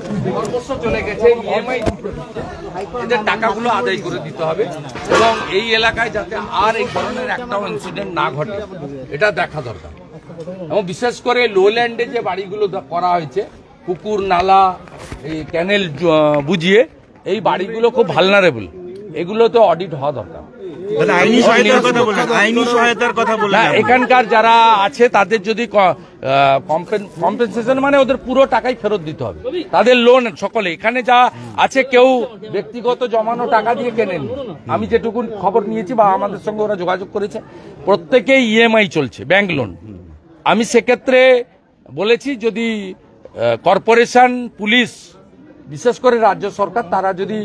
সর্বস্ব চলে গেছে, ইএমআই এদের টাকাগুলো আদায় করে দিতে হবে এবং এই এলাকায় যাতে আর এই ধরনের একটাও ইনসিডেন্ট না ঘটে এটা দেখা দরকার। এবং বিশেষ করে লোল্যান্ডে যে বাড়িগুলো করা হয়েছে, পুকুর নালা এই ক্যানেল বুঝিয়ে এই বাড়িগুলো খুব ভালনারেবল, এগুলো তো অডিট হওয়া দরকার। এখানকার যারা আছে তাদের যদি কম্পেনসেশন মানে ওদের পুরো টাকাই ফেরত দিতে হবে, তাদের লোন সকলে। এখানে যা আছে কেউ ব্যক্তিগত জমানো টাকা দিয়ে কেনেন, আমি যেটুকু খবর নিয়েছি বা আমাদের সঙ্গে ওরা যোগাযোগ করেছে, প্রত্যেকেই ইএমআই চলছে, ব্যাংক লোন। আমি সেক্ষেত্রে বলেছি যদি কর্পোরেশন, পুলিশ, বিশেষ করে রাজ্য সরকার তারা যদি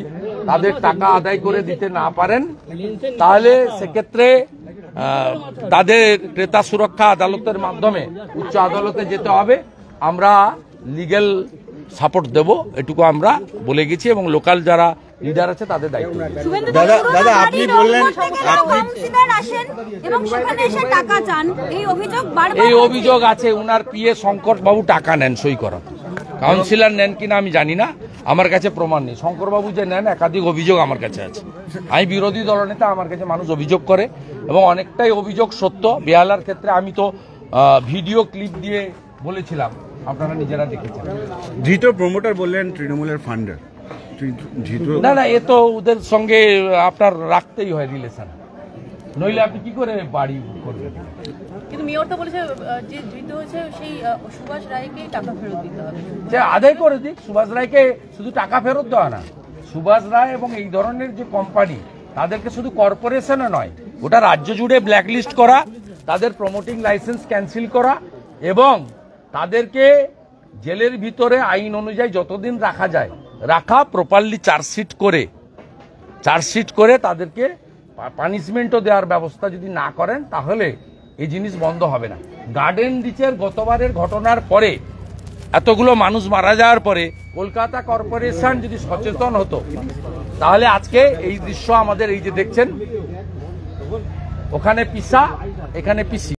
তাদের টাকা আদায় করে দিতে না পারেন তাহলে সেক্ষেত্রে তাদের ক্রেতা সুরক্ষা আদালতের মাধ্যমে উচ্চ আদালতে যেতে হবে। আমরা লিগ্যাল সাপোর্ট দেব, এটুকু আমরা বলে গেছি এবং লোকাল যারা লিডার আছে তাদের দায়িত্ব। দাদা আপনি বললেন এই অভিযোগ আছে, উনার পিএ শঙ্কর বাবু টাকা নেন সই করা, কাউন্সিলর নেন কিনা আমি জানি না, আমার কাছে প্রমাণ নেই। শঙ্করবাবু যে নেন একাধিক অভিযোগ আমার কাছে আছে। আমি বিরোধী দলনেতা, আমার কাছে মানুষ অভিযোগ করে এবং অনেকটাই অভিযোগ সত্য। বেহালার ক্ষেত্রে আমি তো ভিডিও ক্লিপ দিয়ে বলেছিলাম, আপনারা নিজেরা দেখেছেন। ধৃত প্রমোটার বললেন তৃণমূলের ফান্ডার। না না, এ তো ওদের সঙ্গে আপনার রাখতেই হয় রিলেশন, নইলে আপনি কি করে বাড়ি করবেন। কিন্তু মেয়র তো বলেছে যে ধৃত হয়েছে সেই সুভাষ রায়কে টাকা ফেরত দিতে হবে। যে আদায় করে দিক, সুভাষ রায়কে শুধু টাকা ফেরত দেওয়া না, সুভাষ রায় এবং এই ধরনের যে কোম্পানি তাদেরকে শুধু কর্পোরেশনে নয়, গোটা রাজ্য জুড়ে ব্ল্যাকলিস্ট করা, তাদের প্রমোটিং লাইসেন্স ক্যান্সেল করা এবং তাদেরকে জেলের ভিতরে আইন অনুযায়ী যতদিন রাখা যায় রাখা, প্রপারলি চার্জশিট করে তাদেরকে পানিশমেন্টও দেওয়ার ব্যবস্থা যদি না করেন তাহলে এই জিনিস বন্ধ হবে না। গার্ডেন রিচের গতবারের ঘটনার পরে, এতগুলো মানুষ মারা যাওয়ার পরে কলকাতা কর্পোরেশন যদি সচেতন হতো তাহলে আজকে এই দৃশ্য আমাদের এই যে দেখছেন, ওখানে পিসা, এখানে পিসি।